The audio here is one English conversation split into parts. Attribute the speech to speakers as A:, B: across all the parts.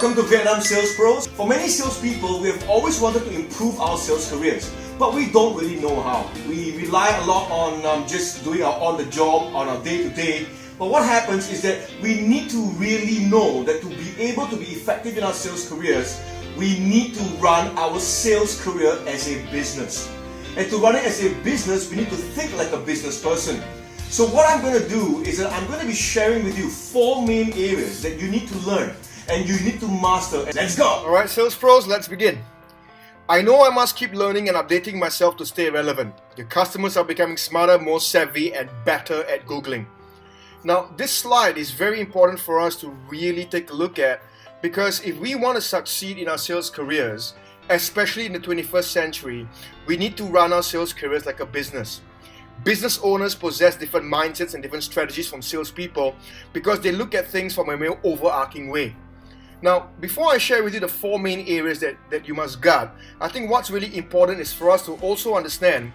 A: Welcome to Vietnam Sales Pros. For many salespeople, we have always wanted to improve our sales careers, but we don't really know how. We rely a lot on just doing our on-the-job, on our day-to-day. But what happens is that we need to really know that to be able to be effective in our sales careers, we need to run our sales career as a business. And to run it as a business, we need to think like a business person. So what I'm going to do is that I'm going to be sharing with you 4 main areas that you need to learn and you need to master. Let's go!
B: Alright, Sales Pros, let's begin. I know I must keep learning and updating myself to stay relevant. Your customers are becoming smarter, more savvy, and better at Googling. Now, this slide is very important for us to really take a look at, because if we want to succeed in our sales careers, especially in the 21st century, we need to run our sales careers like a business. Business owners possess different mindsets and different strategies from salespeople because they look at things from a more overarching way. Now, before I share with you the 4 main areas that you must guard, I think what's really important is for us to also understand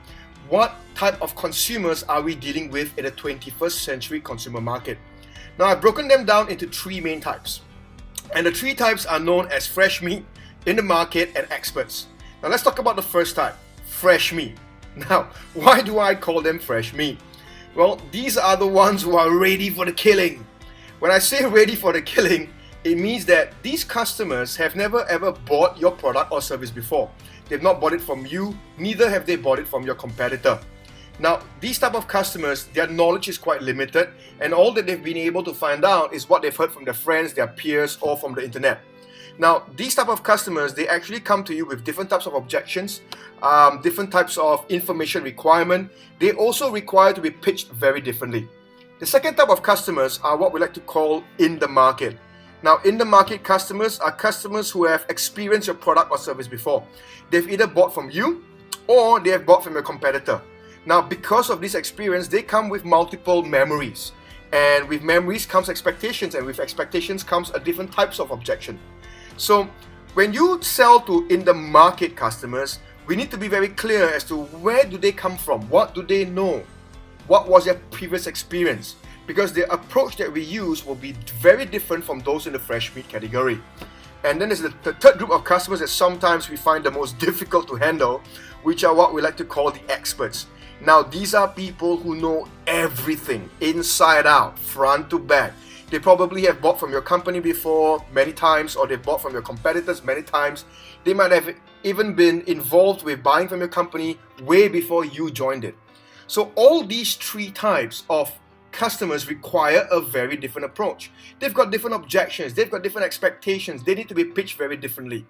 B: what type of consumers are we dealing with in the 21st century consumer market. Now, I've broken them down into 3 main types. And the 3 types are known as fresh meat, in the market, and experts. Now, let's talk about the first type, fresh meat. Now, why do I call them fresh meat? Well, these are the ones who are ready for the killing. When I say ready for the killing, it means that these customers have never ever bought your product or service before. They've not bought it from you, neither have they bought it from your competitor. Now, these type of customers, their knowledge is quite limited, and all that they've been able to find out is what they've heard from their friends, their peers, or from the internet. Now, these type of customers, they actually come to you with different types of objections, different types of information requirement. They also require to be pitched very differently. The second type of customers are what we like to call in the market. Now, in the market customers are customers who have experienced your product or service before. They've either bought from you or they have bought from your competitor. Now, because of this experience, they come with multiple memories. And with memories comes expectations, and with expectations comes a different types of objection. So, when you sell to in the market customers, we need to be very clear as to where do they come from, what do they know, what was their previous experience. Because the approach that we use will be very different from those in the fresh meat category. And then there's the third group of customers that sometimes we find the most difficult to handle, which are what we like to call the experts. Now, these are people who know everything, inside out, front to back. They probably have bought from your company before many times, or they've bought from your competitors many times. They might have even been involved with buying from your company way before you joined it. So all these 3 types of customers require a very different approach. They've got different objections, they've got different expectations, they need to be pitched very differently.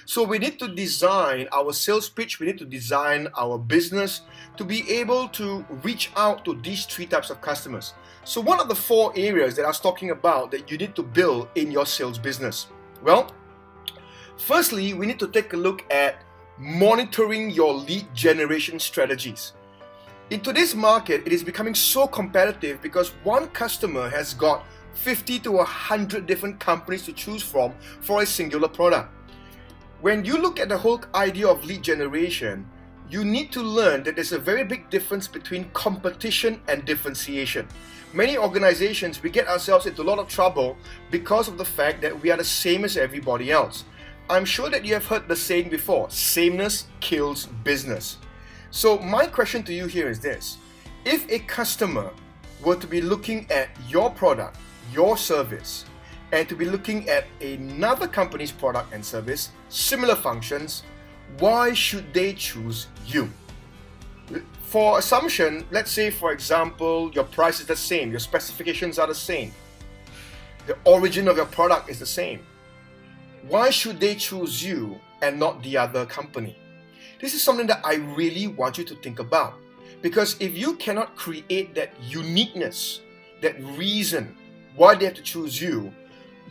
B: So we need to design our sales pitch, we need to design our business to be able to reach out to these 3 types of customers. So what are the 4 areas that I was talking about that you need to build in your sales business? Well, firstly, we need to take a look at monitoring your lead generation strategies. In today's market, it is becoming so competitive because one customer has got 50 to 100 different companies to choose from for a singular product. When you look at the whole idea of lead generation, you need to learn that there's a very big difference between competition and differentiation. Many organizations, we get ourselves into a lot of trouble because of the fact that we are the same as everybody else. I'm sure that you have heard the saying before, sameness kills business. So my question to you here is this: if a customer were to be looking at your product, your service, and to be looking at another company's product and service, similar functions, why should they choose you? For assumption, let's say for example, your price is the same, your specifications are the same, the origin of your product is the same. Why should they choose you and not the other company? This is something that I really want you to think about, because if you cannot create that uniqueness, that reason why they have to choose you,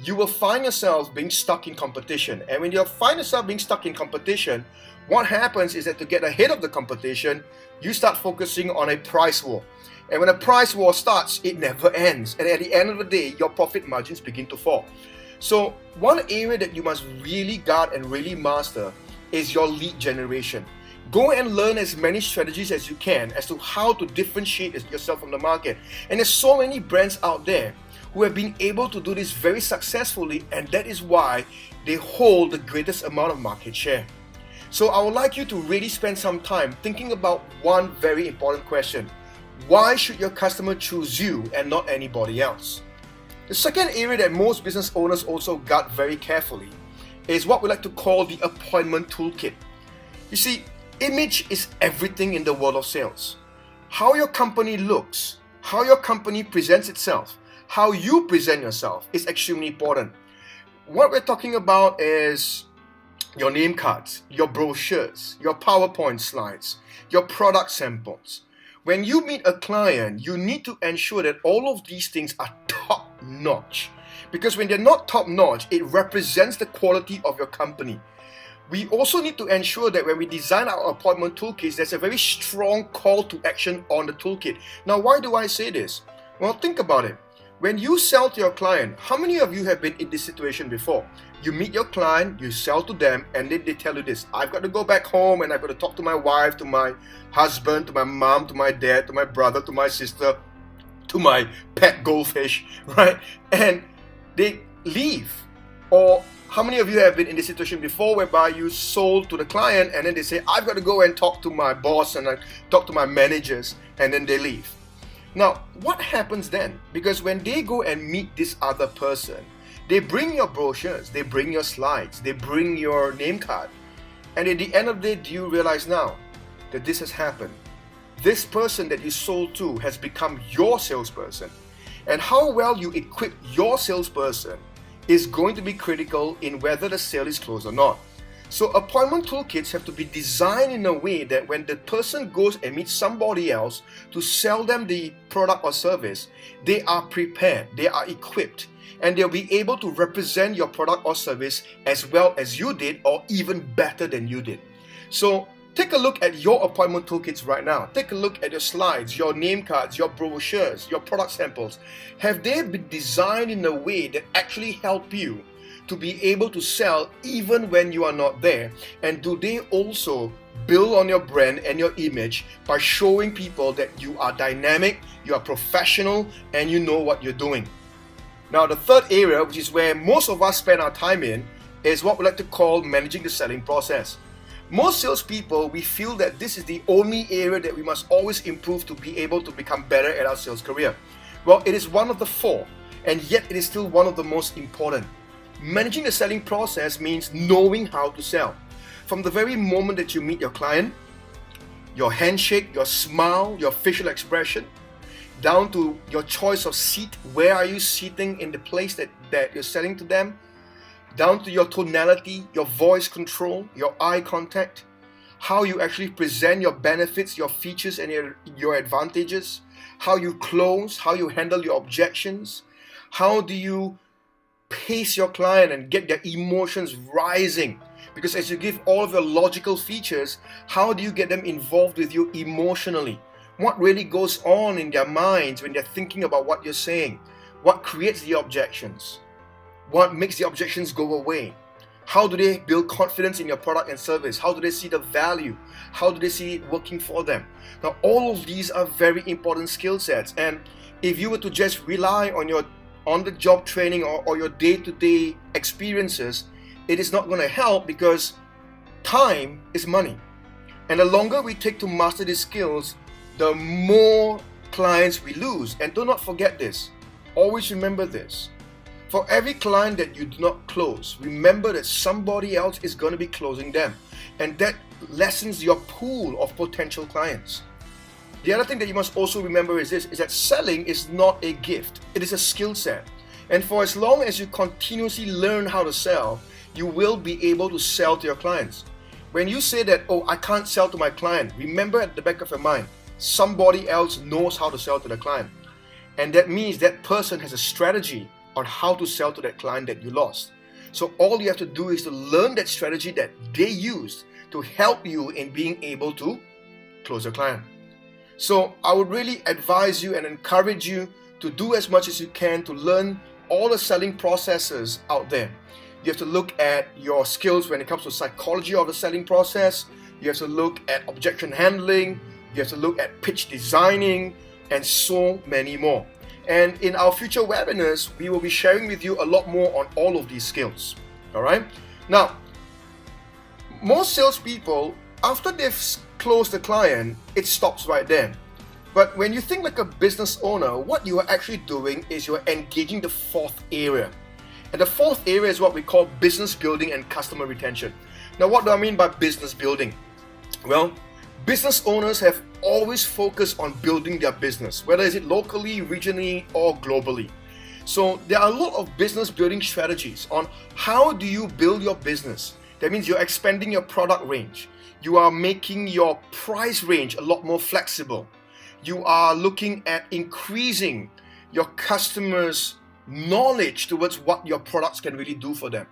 B: you will find yourself being stuck in competition. And when you find yourself being stuck in competition, what happens is that to get ahead of the competition, you start focusing on a price war. And when a price war starts, it never ends. And at the end of the day, your profit margins begin to fall. So one area that you must really guard and really master is your lead generation. Go and learn as many strategies as you can as to how to differentiate yourself from the market. And there's so many brands out there who have been able to do this very successfully, and that is why they hold the greatest amount of market share. So I would like you to really spend some time thinking about one very important question. Why should your customer choose you and not anybody else? The second area that most business owners also gut very carefully is what we like to call the appointment toolkit. You see, image is everything in the world of sales. How your company looks, how your company presents itself, how you present yourself is extremely important. What we're talking about is your name cards, your brochures, your PowerPoint slides, your product samples. When you meet a client, you need to ensure that all of these things are top notch. Because when they're not top notch, it represents the quality of your company. We also need to ensure that when we design our appointment toolkits, there's a very strong call to action on the toolkit. Now, why do I say this? Well, think about it. When you sell to your client, how many of you have been in this situation before? You meet your client, you sell to them, and then they tell you this: I've got to go back home and I've got to talk to my wife, to my husband, to my mom, to my dad, to my brother, to my sister, to my pet goldfish, right? And they leave. Or how many of you have been in this situation before whereby you sold to the client and then they say, I've got to go and talk to my boss and I talk to my managers, and then they leave. Now, what happens then? Because when they go and meet this other person, they bring your brochures, they bring your slides, they bring your name card. And at the end of the day, do you realize now that this has happened? This person that you sold to has become your salesperson. And how well you equip your salesperson is going to be critical in whether the sale is closed or not. So appointment toolkits have to be designed in a way that when the person goes and meets somebody else to sell them the product or service, they are prepared, they are equipped, and they'll be able to represent your product or service as well as you did, or even better than you did. So take a look at your appointment toolkits right now. Take a look at your slides, your name cards, your brochures, your product samples. Have they been designed in a way that actually help you to be able to sell even when you are not there? And do they also build on your brand and your image by showing people that you are dynamic, you are professional, and you know what you're doing? Now, the third area, which is where most of us spend our time in, is what we like to call managing the selling process. Most salespeople, we feel that this is the only area that we must always improve to be able to become better at our sales career. Well, it is one of the four, and yet it is still one of the most important. Managing the selling process means knowing how to sell. From the very moment that you meet your client, your handshake, your smile, your facial expression, down to your choice of seat, where are you sitting in the place that you're selling to them, down to your tonality, your voice control, your eye contact, how you actually present your benefits, your features, and your advantages, how you close, how you handle your objections, how do you pace your client and get their emotions rising. Because as you give all of your logical features, how do you get them involved with you emotionally? What really goes on in their minds when they're thinking about what you're saying? What creates the objections? What makes the objections go away? How do they build confidence in your product and service? How do they see the value? How do they see it working for them? Now, all of these are very important skill sets. And if you were to just rely on your on-the-job training or your day-to-day experiences, it is not going to help, because time is money. And the longer we take to master these skills, the more clients we lose. And do not forget this. Always remember this. For every client that you do not close, remember that somebody else is going to be closing them. And that lessens your pool of potential clients. The other thing that you must also remember is this, is that selling is not a gift. It is a skill set. And for as long as you continuously learn how to sell, you will be able to sell to your clients. When you say that, oh, I can't sell to my client, remember at the back of your mind, somebody else knows how to sell to the client. And that means that person has a strategy on how to sell to that client that you lost. So all you have to do is to learn that strategy that they used to help you in being able to close your client. So I would really advise you and encourage you to do as much as you can to learn all the selling processes out there. You have to look at your skills when it comes to psychology of the selling process. You have to look at objection handling. You have to look at pitch designing, and so many more. And in our future webinars, we will be sharing with you a lot more on all of these skills. All right. Now, most salespeople, after they've closed the client, it stops right there. But when you think like a business owner, what you are actually doing is you're engaging the fourth area. And the fourth area is what we call business building and customer retention. Now, what do I mean by business building? Well, business owners have always focused on building their business, whether it's locally, regionally, or globally. So there are a lot of business building strategies on how do you build your business. That means you're expanding your product range. You are making your price range a lot more flexible. You are looking at increasing your customers' knowledge towards what your products can really do for them.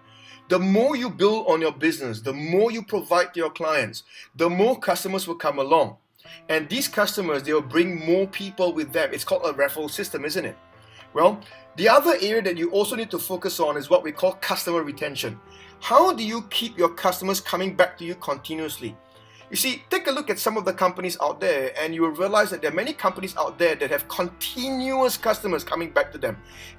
B: The more you build on your business, the more you provide to your clients, the more customers will come along. And these customers, they will bring more people with them. It's called a referral system, isn't it? Well, the other area that you also need to focus on is what we call customer retention. How do you keep your customers coming back to you continuously? You see, take a look at some of the companies out there and you will realize that there are many companies out there that have continuous customers coming back to them.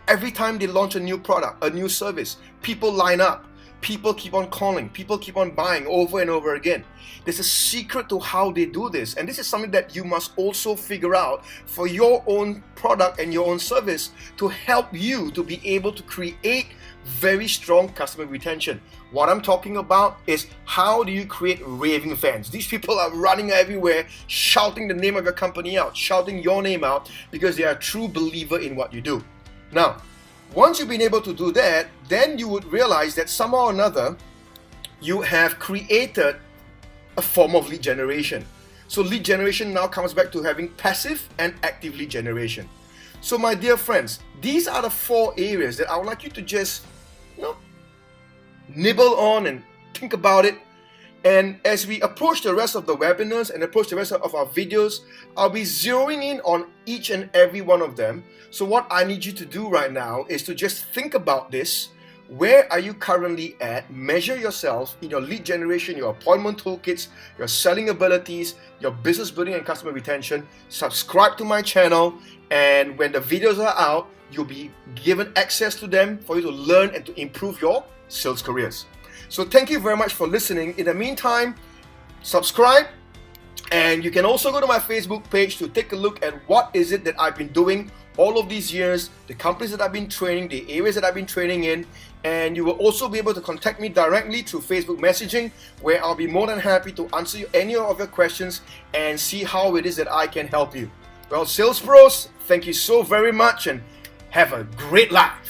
B: Every time they launch a new product, a new service, people line up. People keep on calling, people keep on buying over and over again. There's a secret to how they do this, and this is something that you must also figure out for your own product and your own service to help you to be able to create very strong customer retention. What I'm talking about is how do you create raving fans? These people are running everywhere, shouting the name of your company out, shouting your name out because they are a true believer in what you do. Now, once you've been able to do that, then you would realize that somehow or another, you have created a form of lead generation. So lead generation now comes back to having passive and active lead generation. So my dear friends, these are the 4 areas that I would like you to just, nibble on and think about it. And as we approach the rest of the webinars and approach the rest of our videos, I'll be zeroing in on each and every one of them. So what I need you to do right now is to just think about this. Where are you currently at? Measure yourself in your lead generation, your appointment toolkits, your selling abilities, your business building and customer retention. Subscribe to my channel, and when the videos are out, you'll be given access to them for you to learn and to improve your sales careers. So thank you very much for listening. In the meantime, subscribe, and you can also go to my Facebook page to take a look at what is it that I've been doing all of these years, the companies that I've been training, the areas that I've been training in, and you will also be able to contact me directly through Facebook messaging, where I'll be more than happy to answer any of your questions and see how it is that I can help you. Well, Sales Pros, thank you so very much and have a great life.